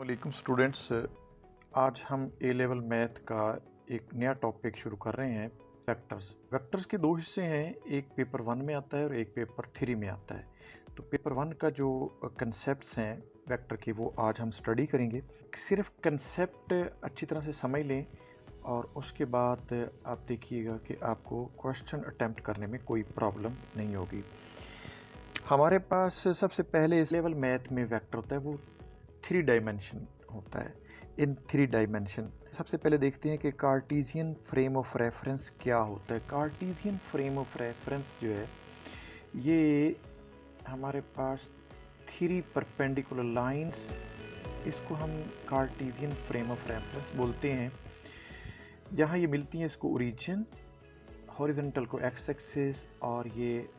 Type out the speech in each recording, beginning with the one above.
वालेकुम स्टूडेंट्स। आज हम ए लेवल मैथ का एक नया टॉपिक शुरू कर रहे हैं, वेक्टर्स। वेक्टर्स के दो हिस्से हैं, एक पेपर 1 में आता है और एक पेपर 3 में आता है। तो पेपर 1 का जो कंसेप्ट्स हैं वेक्टर के, वो आज हम स्टडी करेंगे। सिर्फ कंसेप्ट अच्छी तरह से समझ लें और उसके बाद आप देखिएगा कि आपको क्वेश्चन अटेम्प्ट करने में कोई प्रॉब्लम नहीं होगी। हमारे पास सबसे पहले इस लेवल मैथ में वेक्टर होता है, वो 3 डायमेंशन होता है। इन 3 डायमेंशन सबसे पहले देखते हैं कि कार्टेशियन फ्रेम ऑफ रेफरेंस क्या होता है। कार्टेशियन फ्रेम ऑफ रेफरेंस जो है, ये हमारे पास 3 परपेंडिकुलर लाइंस, इसको हम कार्टेशियन फ्रेम ऑफ रेफरेंस बोलते हैं। जहाँ ये मिलती हैं, इसको ओरिजिन, हॉरिजॉन्टल को एक्स एक्सिस और ये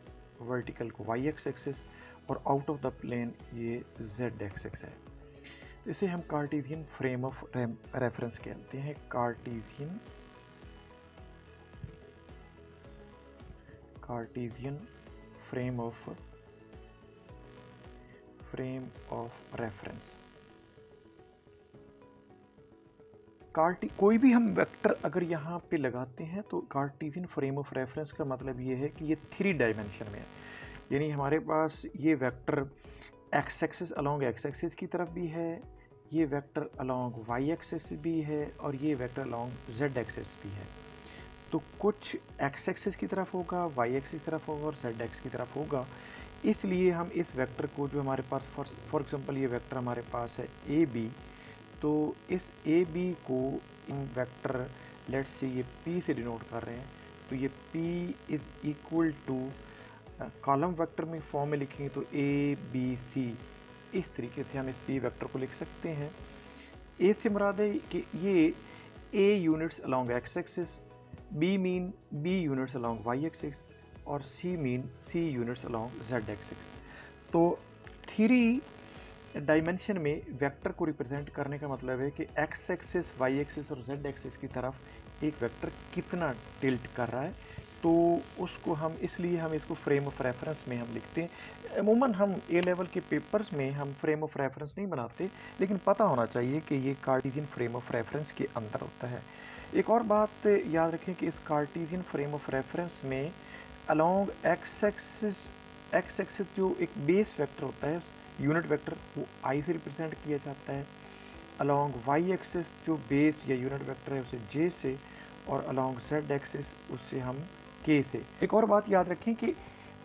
वर्टिकल को वाई एक्स एक्सिस, और आउट ऑफ द प्लेन ये जेड एक्सिस है। तो इसे हम कार्टेशियन फ्रेम ऑफ रेफरेंस कहते हैं। Cartesian frame of reference. कोई भी हम वेक्टर अगर यहाँ पे लगाते हैं तो कार्टेशियन फ्रेम ऑफ रेफरेंस का मतलब ये है कि ये 3 डायमेंशन में है। यानी हमारे पास ये vector x axis along x axis की तरफ भी है, ये वेक्टर अलोंग वाई एक्सिस भी है, और ये वेक्टर अलोंग जेड एक्सिस भी है। तो कुछ एक्स एक्सिस की तरफ होगा, वाई एक्सिस की तरफ होगा और जेड एक्स की तरफ होगा। इसलिए हम इस वेक्टर को, जो हमारे पास फॉर एग्जांपल ये वेक्टर हमारे पास है ए बी, तो इस ए बी को इन वेक्टर लेट्स से ये पी से डिनोट कर रहे हैं, तो ये P is equal to column vector में फॉर्म में लिखेंगे तो ए बी सी, इस तरीके से हम इस पी वेक्टर को लिख सकते हैं। ए से मुराद है कि ये a units along x axis, b mean b units along y axis, और c mean c units along z axis. तो 3 डायमेंशन में वेक्टर को रिप्रेजेंट करने का मतलब है कि एक्स एक्सिस, वाई एक्सिस और जेड एक्सिस की तरफ एक वेक्टर कितना टिल्ट कर रहा है, तो उसको हम, इसलिए हम इसको फ्रेम ऑफ रेफरेंस में हम लिखते हैं। अमूमन हम ए लेवल के पेपर्स में हम फ्रेम ऑफ रेफरेंस नहीं बनाते, लेकिन पता होना चाहिए कि ये कार्टेशियन फ्रेम ऑफ रेफरेंस के अंदर होता है। एक और बात याद रखें कि इस कार्टेशियन फ्रेम ऑफ रेफरेंस में अलोंग एक्स एक्सिस जो एक बेस वेक्टर होता है, यूनिट वेक्टर, वो आई से रिप्रेजेंट किया जाता है। अलोंग वाई एक्सिस जो बेस या यूनिट वेक्टर है, उसे जे से, और अलोंग जेड एक्सिस उससे हम के से। एक और बात याद रखें कि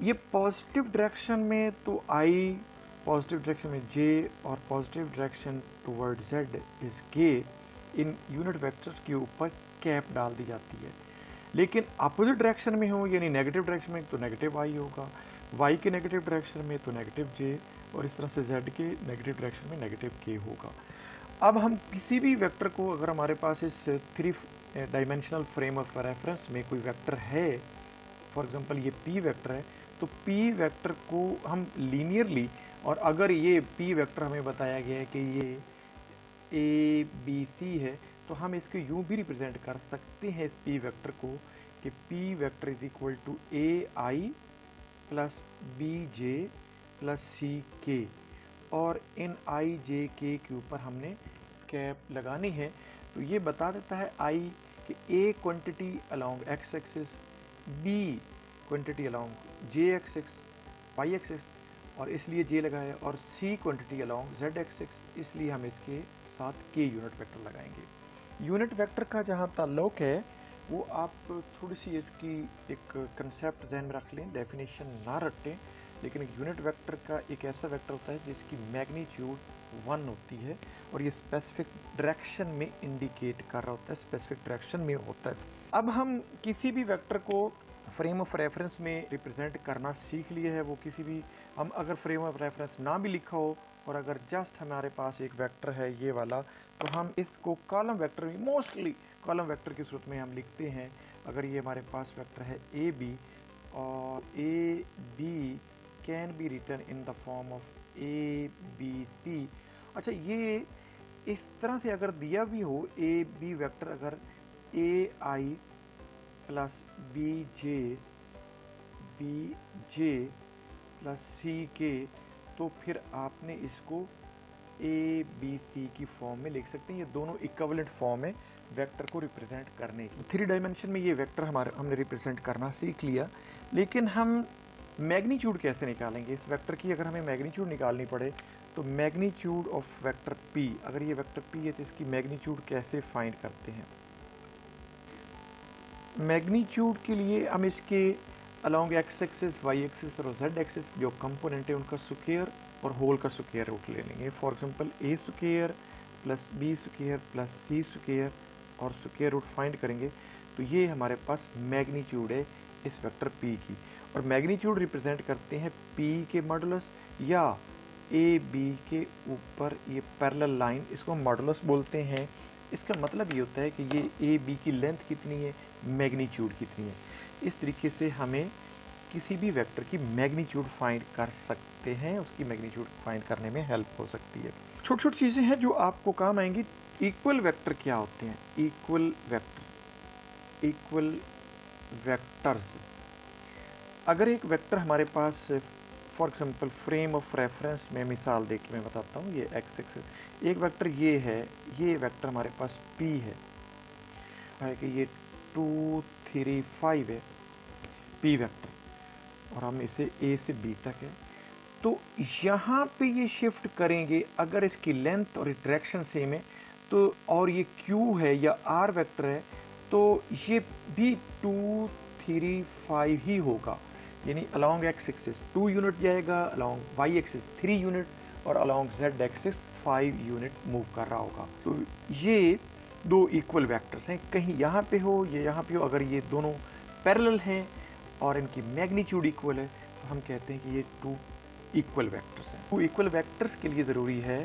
ये पॉजिटिव डायरेक्शन में तो आई, पॉजिटिव डायरेक्शन में जे, और positive direction toward Z is के, इन यूनिट वेक्टर्स के ऊपर कैप डाल दी जाती है। लेकिन अपोजिट डायरेक्शन में हो, यानी नेगेटिव डायरेक्शन में, तो नेगेटिव आई होगा, वाई के नेगेटिव डायरेक्शन में तो नेगेटिव जे, और इस तरह से जेड के नेगेटिव डायरेक्शन में नेगेटिव के होगा। अब हम किसी भी वेक्टर को, अगर हमारे पास इस 3 डायमेंशनल फ्रेम ऑफ रेफरेंस में कोई वेक्टर है, फॉर एग्जांपल ये पी वेक्टर है, तो पी वेक्टर को हम लीनियरली, और अगर ये पी वेक्टर हमें बताया गया है कि ये ए बी सी है, तो हम इसको यूं भी रिप्रेजेंट कर सकते हैं इस पी वेक्टर को कि P vector is equal to A I plus B J plus C K, और इन आई जे के ऊपर हमने कैप लगानी है। तो ये बता देता है आई कि a quantity along x axis, b quantity along j axis y axis, और इसलिए जे लगाया, और c quantity along z axis, इसलिए हम इसके साथ के यूनिट वेक्टर लगाएंगे। यूनिट वेक्टर का जहाँ ताल्लुक है, वो आप थोड़ी सी इसकी एक कंसेप्ट ध्यान में रख लें, डेफिनेशन ना रटें। लेकिन एक यूनिट वेक्टर का एक ऐसा वेक्टर होता है जिसकी मैग्नीट्यूड 1 होती है, और ये स्पेसिफिक डायरेक्शन में इंडिकेट कर रहा होता है, स्पेसिफिक डायरेक्शन में होता है। अब हम किसी भी वेक्टर को फ्रेम ऑफ रेफरेंस में रिप्रेजेंट करना सीख लिए है। वो किसी भी, हम अगर फ्रेम ऑफ रेफरेंस ना भी लिखा हो, और अगर जस्ट हमारे पास एक वेक्टर है ये वाला, तो हम इसको कॉलम वेक्टर में, मोस्टली कॉलम वेक्टर की सूरत में हम लिखते हैं। अगर ये हमारे पास वेक्टर है ए बी, और a b can be written in the form of a b c. अच्छा, ये इस तरह से अगर दिया भी हो ए बी वेक्टर, अगर ए I plus B J plus C के, तो फिर आपने इसको ए बी सी की फॉर्म में लिख सकते हैं। ये दोनों इक्विवेलेंट फॉर्म है वेक्टर को रिप्रेजेंट करने की। 3 डायमेंशन में ये वेक्टर हमने रिप्रेजेंट करना सीख लिया, लेकिन हम मैग्नीट्यूड कैसे निकालेंगे इस वेक्टर की? अगर हमें मैग्नीट्यूड निकालनी पड़े तो मैग्नीट्यूड ऑफ वेक्टर पी, अगर ये वेक्टर पी है तो इसकी मैग्नीट्यूड कैसे फाइंड करते हैं? मैग्नीट्यूड के लिए हम इसके along x axis, y axis और जेड एक्सिस जो कंपोनेंट है उनका स्क्वायर और होल का स्क्वायर रूट ले लेंगे। For example a square plus b square plus c square और स्क्वायर रूट फाइंड करेंगे तो ये हमारे पास मैग्नीट्यूड है इस वेक्टर पी की। और मैग्नीट्यूड रिप्रेजेंट करते हैं पी के मॉडुलस या ए बी के ऊपर ये पैरेलल लाइन, इसको हम मॉडुलस बोलते हैं। इसका मतलब ये होता है कि ये ए बी की लेंथ कितनी है, मैग्नीट्यूड कितनी है। इस तरीके से हमें किसी भी वेक्टर की मैग्नीट्यूड फाइंड कर सकते हैं, उसकी मैग्नीट्यूड फाइंड करने में हेल्प हो सकती है। छोटी छोटी चीज़ें हैं जो आपको काम आएंगी। इक्वल वेक्टर क्या होते हैं? इक्वल वेक्टर, इक्वल वेक्टर्स, अगर एक वेक्टर हमारे पास for example frame of reference में मिसाल देख के मैं बताता हूँ, ये एक्स एक्सिस एक वेक्टर ये है, ये वेक्टर हमारे पास पी है कि ये 2 3 5 है पी वेक्टर और हम इसे ए से बी तक है। तो यहाँ पे ये शिफ्ट करेंगे, अगर इसकी लेंथ और डायरेक्शन सेम है तो, और ये क्यू है या आर वेक्टर है तो ये भी 2 3 5 ही होगा। यानी अलोंग एक्स एक्सिस 2 यूनिट जाएगा, अलोंग वाई एक्सिस 3 यूनिट और along z axis 5 unit move कर रहा होगा। तो ये दो इक्वल वेक्टर्स हैं, कहीं यहाँ पे हो या यहाँ पे हो। अगर ये दोनों पैरेलल हैं और इनकी मैग्नीट्यूड इक्वल है तो हम कहते हैं कि ये 2 इक्वल वेक्टर्स हैं। 2 इक्वल वेक्टर्स के लिए ज़रूरी है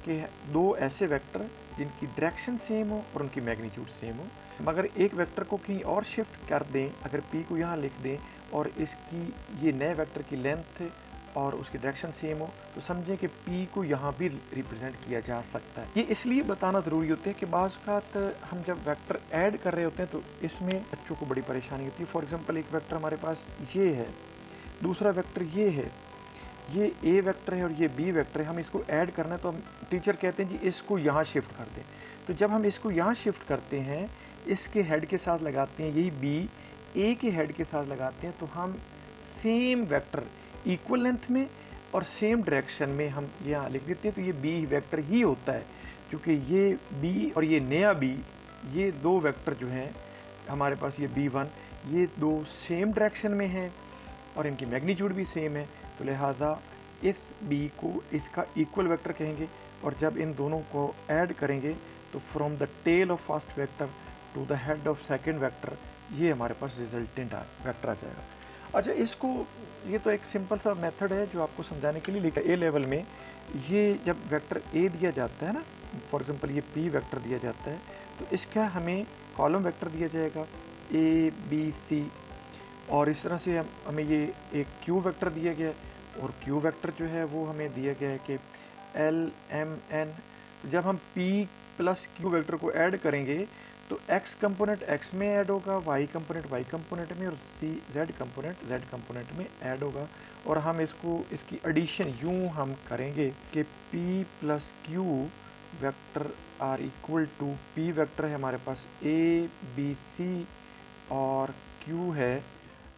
कि दो ऐसे वेक्टर जिनकी डायरेक्शन सेम हो और उनकी मैग्नीट्यूड सेम हो। मगर एक वेक्टर को कहीं और शिफ्ट कर दें, अगर पी को यहाँ लिख दें और इसकी ये नए वेक्टर की लेंथ और उसकी डायरेक्शन सेम हो तो समझें कि पी को यहाँ भी रिप्रेजेंट किया जा सकता है। ये इसलिए बताना ज़रूरी होता है कि बाज़ औक़ात हम जब वेक्टर ऐड कर रहे होते हैं तो इसमें बच्चों को बड़ी परेशानी होती है। फॉर एग्जांपल एक वेक्टर हमारे पास ये है, दूसरा वेक्टर ये है, ये ए वेक्टर है और ये बी वेक्टर है, हम इसको ऐड करना है तो हम टीचर कहते हैं जी इसको यहाँ शिफ्ट कर दें। तो जब हम इसको यहाँ शिफ्ट करते हैं, इसके हेड के साथ लगाते हैं, यही बी ए के हेड के साथ लगाते हैं तो हम सेम वेक्टर इक्वल लेंथ में और सेम डायरेक्शन में हम यहाँ लिख देते हैं तो ये बी वेक्टर ही होता है। क्योंकि ये बी और ये नया बी, ये दो वेक्टर जो हैं हमारे पास, ये B1, ये दो सेम डायरेक्शन में हैं और इनकी मैग्नीट्यूड भी सेम है, तो लिहाजा इस बी को इसका इक्वल वेक्टर कहेंगे। और जब इन दोनों को ऐड करेंगे तो from the tail of first vector to the head of second vector ये हमारे पास रिजल्टेंट वेक्टर आ जाएगा। अच्छा, इसको, ये तो एक सिंपल सा मेथड है जो आपको समझाने के लिए लिखा। ए लेवल में ये जब वेक्टर ए दिया जाता है ना, फॉर एग्जांपल ये पी वेक्टर दिया जाता है तो इसका हमें कॉलम वेक्टर दिया जाएगा ए बी सी, और इस तरह से हमें ये एक क्यू वेक्टर दिया गया है और क्यू वेक्टर जो है वो हमें दिया गया है कि एल एम एन। जब हम पी प्लस क्यू वेक्टर को ऐड करेंगे तो एक्स कंपोनेंट एक्स में ऐड होगा, वाई कंपोनेंट वाई कंपोनेंट में और सी जेड कंपोनेंट में ऐड होगा। और हम इसको, इसकी एडिशन यूँ हम करेंगे कि p plus q vector are equal to, p vector है हमारे पास ए बी सी और क्यू है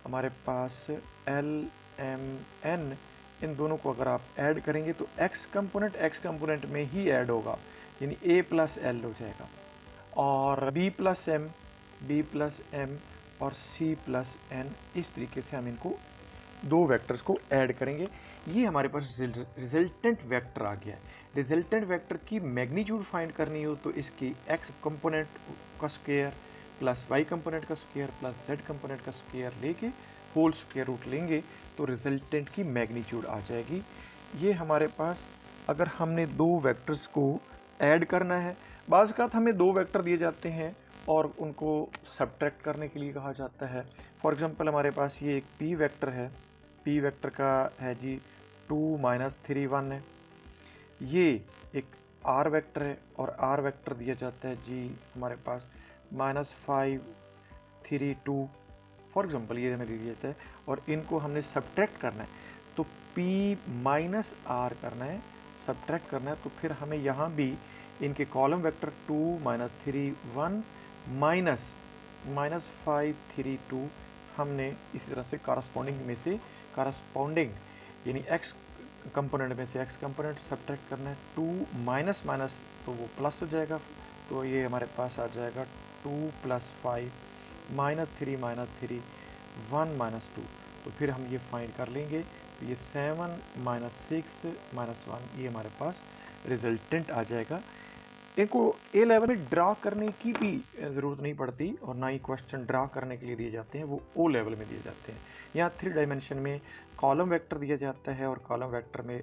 हमारे पास एल एम एन। इन दोनों को अगर आप ऐड करेंगे तो एक्स कंपोनेंट में ही ऐड होगा, यानी ए प्लस एल हो जाएगा, और बी प्लस एम और सी प्लस एन। इस तरीके से हम इनको दो वेक्टर्स को ऐड करेंगे, ये हमारे पास रिजल्टेंट वेक्टर आ गया है। रिजल्टेंट वेक्टर की मैग्नीट्यूड फाइंड करनी हो तो इसकी एक्स कंपोनेंट का स्क्वायर प्लस वाई कंपोनेंट का स्क्वायर प्लस जेड कंपोनेंट का स्क्वायर लेके होल स्क्वायर रूट लेंगे तो रिजल्टेंट की मैग्नीट्यूड आ जाएगी। ये हमारे पास, अगर हमने दो वेक्टर्स को ऐड करना है, बाज़ औक़ात हमें दो वेक्टर दिए जाते हैं और उनको सब्ट्रैक्ट करने के लिए कहा जाता है। फॉर एग्जांपल हमारे पास ये एक पी वेक्टर है, पी वेक्टर का है जी 2 3 1 है। ये एक आर वेक्टर है और आर वेक्टर दिया जाता है जी हमारे पास -5 3 2, फॉर एग्जांपल ये हमें दिया जाता है और इनको हमने सब्ट्रैक्ट करना है तो P माइनस आर करना है, सब्ट्रैक्ट करना है, तो फिर हमें यहाँ भी इनके कॉलम वेक्टर 2 -3 1 -5 3 2 हमने इसी तरह से कारस्पॉन्डिंग यानी x कंपोनेंट में से x कंपोनेंट सब्ट्रैक्ट करना है। 2 माइनस माइनस तो वो प्लस हो जाएगा, तो ये हमारे पास आ जाएगा 2 + 5 -3 -3 1 -2। तो फिर हम ये फाइंड कर लेंगे, तो ये 7 -6 -1 ये हमारे पास रिजल्टेंट आ जाएगा। इनको ए लेवल में ड्रा करने की भी ज़रूरत नहीं पड़ती और ना ही क्वेश्चन ड्रा करने के लिए दिए जाते हैं, वो ओ लेवल में दिए जाते हैं। यहाँ 3 डायमेंशन में कॉलम वेक्टर दिया जाता है और कॉलम वेक्टर में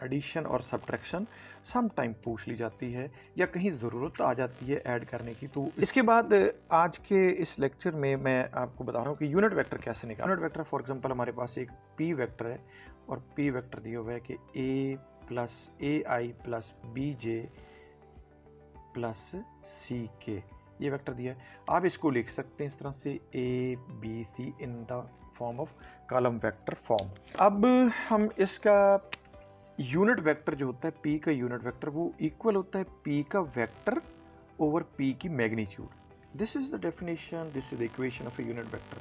एडिशन और सब्ट्रैक्शन सम टाइम पूछ ली जाती है या कहीं ज़रूरत आ जाती है ऐड करने की। तो इसके बाद आज के इस लेक्चर में मैं आपको बता रहा हूँ कि यूनिट वेक्टर कैसे निकालें। यूनिट वेक्टर फॉर एग्जांपल हमारे पास एक पी वेक्टर है और पी वेक्टर दिया हुआ है कि a + ai + bj + ck ये वेक्टर दिया है। आप इसको लिख सकते हैं इस तरह से a b c in the form of column vector form. अब हम इसका यूनिट वेक्टर जो होता है p का यूनिट वेक्टर वो इक्वल होता है p का वेक्टर ओवर p की magnitude. This is the definition, this is the equation of a unit vector.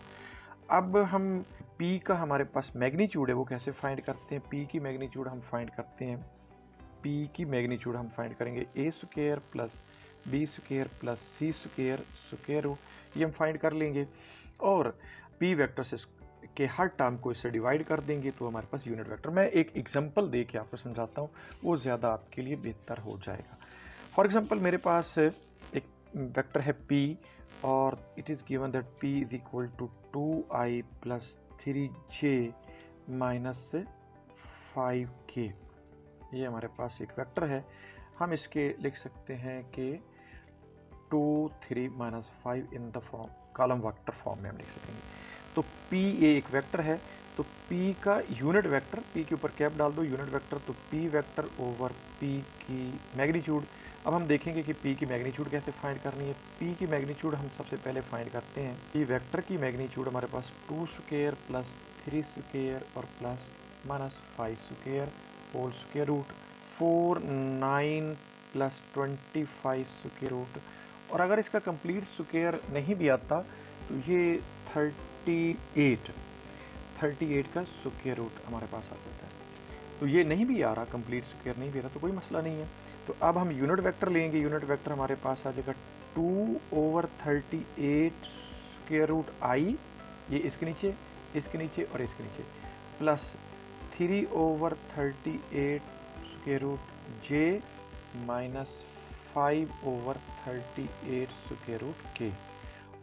अब हम p का हमारे पास मैग्नीट्यूड है वो कैसे फाइंड करते हैं। p की मैग्नीट्यूड हम फाइंड करते हैं, p की मैग्नीट्यूड हम फाइंड करेंगे a² + b² + c² square root, ये हम फाइंड कर लेंगे और p वेक्टर से के हर टर्म को इससे डिवाइड कर देंगे तो हमारे पास यूनिट वेक्टर। मैं एक एग्जांपल दे के आपको समझाता हूँ, वो ज़्यादा आपके लिए बेहतर हो जाएगा। फॉर एग्जांपल मेरे पास एक वेक्टर है p और it is given that p = 2i + 3j - 5k। ये हमारे पास एक वेक्टर है, हम इसके लिख सकते हैं कि 2 3 - 5 इन the form column vector form में हम लिख सकेंगे। तो p ये एक वेक्टर है, तो p का यूनिट वेक्टर, p के ऊपर कैप डाल दो यूनिट वेक्टर, तो p वेक्टर ओवर p की मैग्नीट्यूड। अब हम देखेंगे कि p की मैग्नीट्यूड कैसे फाइंड करनी है। p की मैग्नीट्यूड हम सबसे पहले फाइंड करते हैं। p वेक्टर की मैग्नीट्यूड हमारे पास 2² + 3² और +5² whole square root 4 9 + 25 square root, और अगर इसका कंप्लीट स्क्वायर नहीं भी आता तो ये 38 का स्क्वायर रूट हमारे पास आ जाता है। तो ये नहीं भी आ रहा, कंप्लीट स्क्वायर नहीं भी आ रहा तो कोई मसला नहीं है। तो अब हम यूनिट वेक्टर लेंगे, यूनिट वेक्टर हमारे पास आ जाएगा 2/38 स्क्वायर रूट i, ये इसके नीचे और इसके नीचे, plus 3/38 square root j - 5/38 square root k।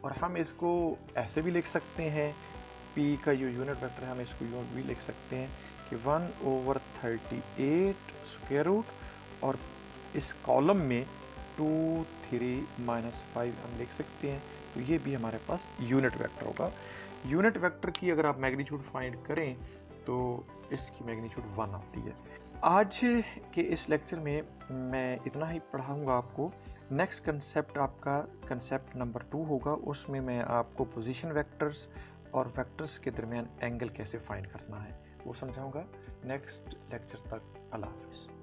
और हम इसको ऐसे भी लिख सकते हैं, p का जो यूनिट वेक्टर है हम इसको यूँ भी लिख सकते हैं कि 1/38 स्क्वायर रूट और इस कॉलम में 2 3 - 5 हम लिख सकते हैं। तो ये भी हमारे पास यूनिट वेक्टर होगा। यूनिट वेक्टर की अगर आप मैग्नीट्यूड फाइंड करें तो इसकी मैग्नीट्यूड 1 आती है। आज के इस लेक्चर में मैं इतना ही पढ़ाऊँगा आपको। नेक्स्ट कंसेप्ट आपका कंसेप्ट नंबर 2 होगा, उसमें मैं आपको पोजीशन वेक्टर्स और वेक्टर्स के दरमियान एंगल कैसे फाइंड करना है वो समझाऊंगा। नेक्स्ट लेक्चर तक अल्लाह हाफ़िज़।